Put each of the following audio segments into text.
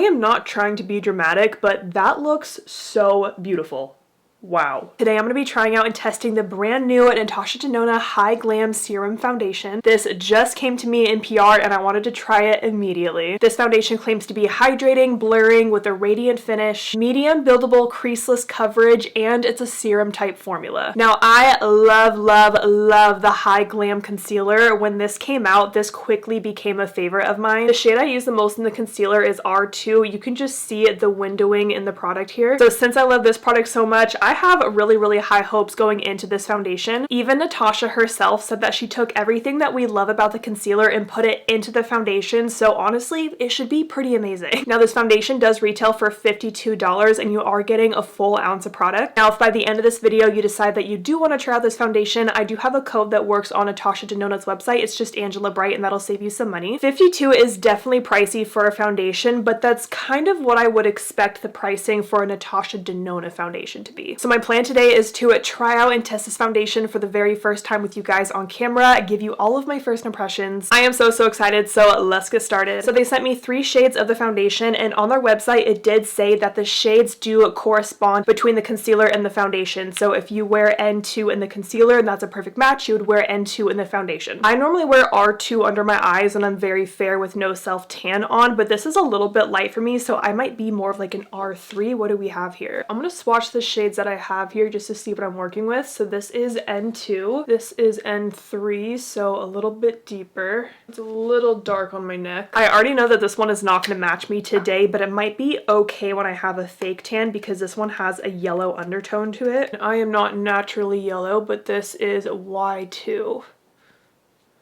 I am not trying to be dramatic, but that looks so beautiful. Wow. Today I'm going to be trying out and testing the brand new Natasha Denona Hy-Glam Serum Foundation. This just came to me in PR and I wanted to try it immediately. This foundation claims to be hydrating, blurring with a radiant finish, medium buildable creaseless coverage, and it's a serum type formula. Now I love the Hy-Glam concealer. When this came out, this quickly became a favorite of mine. The shade I use the most in the concealer is R2. You can just see the windowing in the product here. So since I love this product so much, I have really high hopes going into this foundation. Even Natasha herself said that she took everything that we love about the concealer and put it into the foundation, so honestly, it should be pretty amazing. Now this foundation does retail for $52 and you are getting a full ounce of product. Now if by the end of this video you decide that you do want to try out this foundation, I do have a code that works on Natasha Denona's website. It's just ANGELABRIGHT and that'll save you some money. $52 is definitely pricey for a foundation, but that's kind of what I would expect the pricing for a Natasha Denona foundation to be. So my plan today is to try out and test this foundation for the very first time with you guys on camera, give you all of my first impressions. I am so excited, so let's get started. So they sent me 3 shades of the foundation, and on their website it did say that the shades do correspond between the concealer and the foundation. So if you wear N2 in the concealer and that's a perfect match, you would wear N2 in the foundation. I normally wear R2 under my eyes and I'm very fair with no self tan on, but this is a little bit light for me, so I might be more of like an R3. What do we have here? I'm gonna swatch the shades that I have here just to see what I'm working with. So this is N2, this is N3, so a little bit deeper. It's a little dark on my neck. I already know that this one is not going to match me today, but it might be okay when I have a fake tan because this one has a yellow undertone to it. I am not naturally yellow, but this is Y2.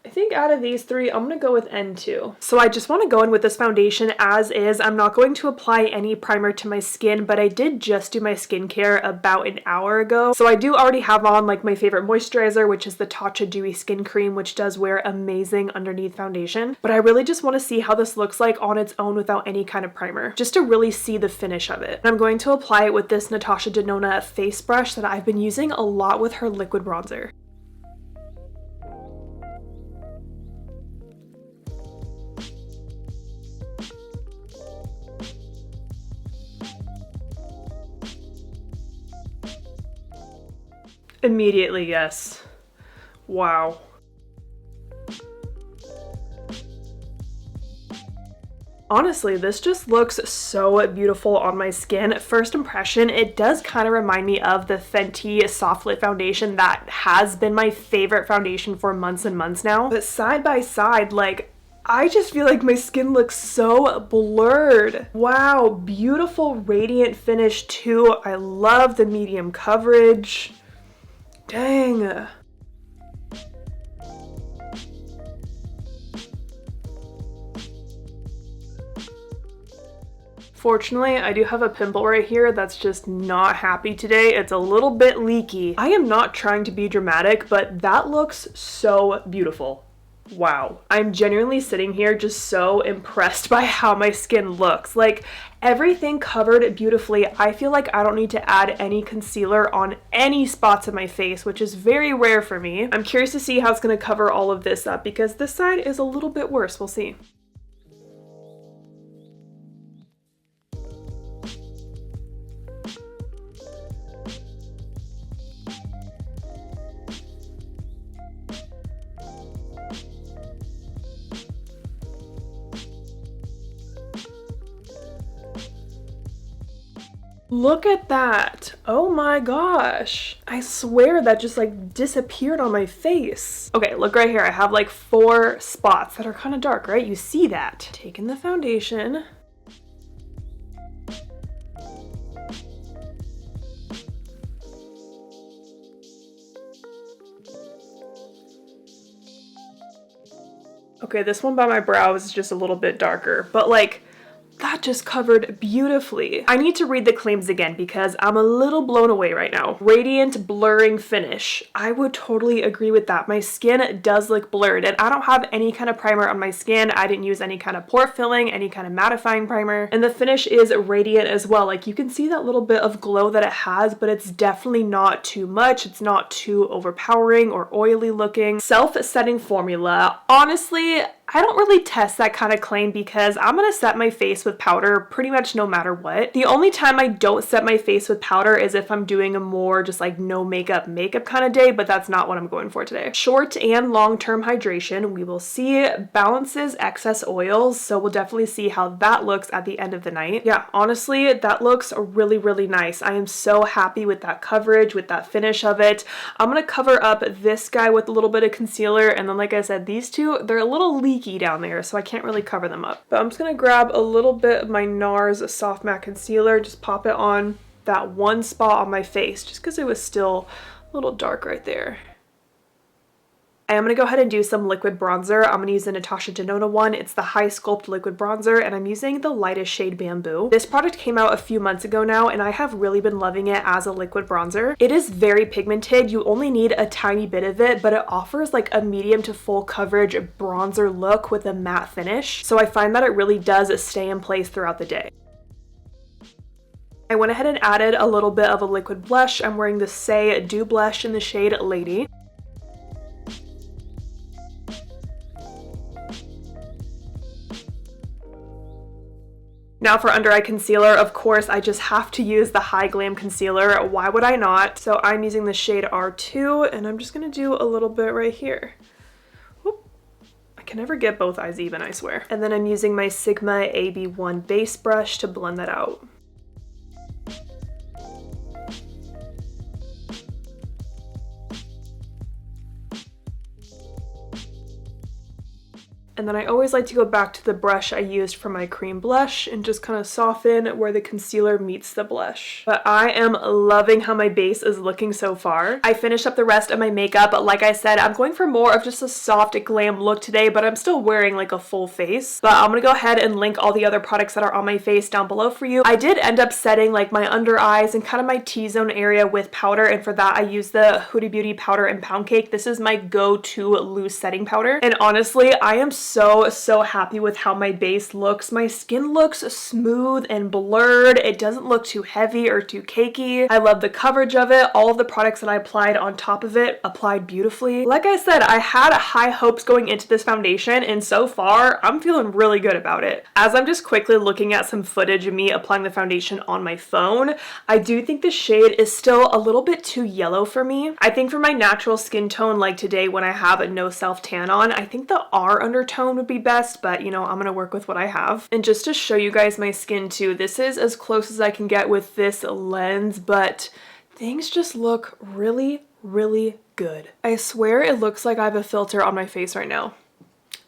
I think out of these 3, I'm going to go with N2. So I just want to go in with this foundation as is. I'm not going to apply any primer to my skin, but I did just do my skincare about an hour ago. So I do already have on like my favorite moisturizer, which is the Tatcha Dewy Skin Cream, which does wear amazing underneath foundation. But I really just want to see how this looks like on its own without any kind of primer, just to really see the finish of it. And I'm going to apply it with this Natasha Denona face brush that I've been using a lot with her liquid bronzer. Immediately, yes. Wow. Honestly, this just looks so beautiful on my skin. First impression, it does kind of remind me of the Fenty Soft Lit foundation that has been my favorite foundation for months and months now. But side by side, like, I just feel like my skin looks so blurred. Wow, beautiful radiant finish too. I love the medium coverage. Dang. Fortunately, I do have a pimple right here that's just not happy today. It's a little bit leaky. I am not trying to be dramatic, but that looks so beautiful. Wow. I'm genuinely sitting here just so impressed by how my skin looks. Like, everything covered beautifully. I feel like I don't need to add any concealer on any spots of my face, which is very rare for me. I'm curious to see how it's going to cover all of this up because this side is a little bit worse. We'll see. Look at that. Oh my gosh. I swear that just like disappeared on my face. Okay, look right here. I have like 4 spots that are kind of dark, right? You see that. Taking the foundation. Okay, this one by my brows is just a little bit darker, but like, that just covered beautifully. I need to read the claims again because I'm a little blown away right now. Radiant blurring finish. I would totally agree with that. My skin does look blurred and I don't have any kind of primer on my skin. I didn't use any kind of pore filling, any kind of mattifying primer. And the finish is radiant as well. Like you can see that little bit of glow that it has, but it's definitely not too much. It's not too overpowering or oily looking. Self-setting formula. Honestly, I don't really test that kind of claim because I'm gonna set my face with powder pretty much no matter what. The only time I don't set my face with powder is if I'm doing a more just like no makeup kind of day, but that's not what I'm going for today. Short and long-term hydration, we will see, balances excess oils, so we'll definitely see how that looks at the end of the night. Yeah, honestly, that looks really, really nice. I am so happy with that coverage, with that finish of it. I'm gonna cover up this guy with a little bit of concealer, and then like I said, these two, they're a little leaky down there, so I can't really cover them up. But I'm just gonna grab a little bit of my NARS Soft Matte Concealer, just pop it on that one spot on my face, just because it was still a little dark right there. I'm going to go ahead and do some liquid bronzer. I'm going to use the Natasha Denona one. It's the High Sculpt Liquid Bronzer, and I'm using the lightest shade Bamboo. This product came out a few months ago now, and I have really been loving it as a liquid bronzer. It is very pigmented. You only need a tiny bit of it, but it offers like a medium to full coverage bronzer look with a matte finish. So I find that it really does stay in place throughout the day. I went ahead and added a little bit of a liquid blush. I'm wearing the Saie Dew Blush in the shade Lady. Now for under eye concealer, of course, I just have to use the Hy-Glam concealer. Why would I not? So I'm using the shade R2, and I'm just gonna do a little bit right here. Whoop. I can never get both eyes even, I swear. And then I'm using my Sigma AB1 base brush to blend that out. And then I always like to go back to the brush I used for my cream blush and just kind of soften where the concealer meets the blush. But I am loving how my base is looking so far. I finished up the rest of my makeup. Like I said, I'm going for more of just a soft glam look today, but I'm still wearing like a full face. But I'm gonna go ahead and link all the other products that are on my face down below for you. I did end up setting like my under eyes and kind of my T-zone area with powder, and for that I used the Huda Beauty powder and pound cake. This is my go-to loose setting powder, and honestly, I am so happy with how my base looks. My skin looks smooth and blurred. It doesn't look too heavy or too cakey. I love the coverage of it. All of the products that I applied on top of it applied beautifully. Like I said, I had high hopes going into this foundation, and so far I'm feeling really good about it. As I'm just quickly looking at some footage of me applying the foundation on my phone, I do think the shade is still a little bit too yellow for me. I think for my natural skin tone, like today when I have a no self tan on, I think the R undertone would be best, but you know, I'm gonna work with what I have. And just to show you guys my skin too, this is as close as I can get with this lens, but things just look really, really good. I swear it looks like I have a filter on my face right now,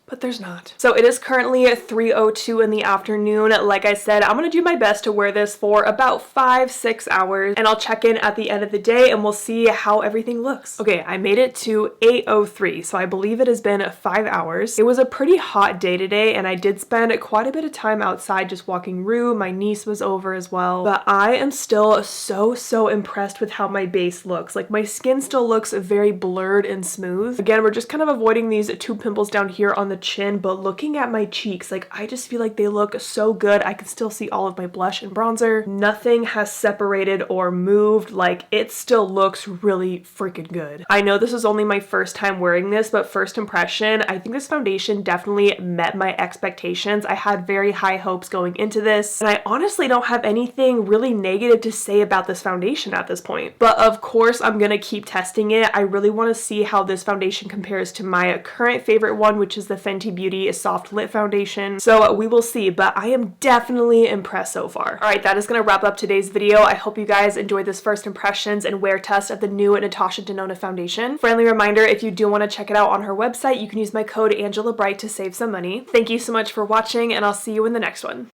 but there's not. So it is currently 3:02 in the afternoon. Like I said, I'm gonna do my best to wear this for about 5-6 hours, and I'll check in at the end of the day and we'll see how everything looks. Okay, I made it to 8:03, so I believe it has been 5 hours. It was a pretty hot day today, and I did spend quite a bit of time outside just walking Rue. My niece was over as well, but I am still so impressed with how my base looks. Like, my skin still looks very blurred and smooth. Again, we're just kind of avoiding these 2 pimples down here on the chin, but looking at my cheeks, like, I just feel like they look so good. I can still see all of my blush and bronzer. Nothing has separated or moved. Like, it still looks really freaking good. I know this is only my first time wearing this, but first impression, I think this foundation definitely met my expectations. I had very high hopes going into this, and I honestly don't have anything really negative to say about this foundation at this point. But of course, I'm gonna keep testing it. I really want to see how this foundation compares to my current favorite one, which is the Fenty Beauty Soft Lit Foundation. So we will see, but I am definitely impressed so far. All right, that is going to wrap up today's video. I hope you guys enjoyed this first impressions and wear test of the new Natasha Denona foundation. Friendly reminder, if you do want to check it out on her website, you can use my code ANGELABRIGHT to save some money. Thank you so much for watching, and I'll see you in the next one.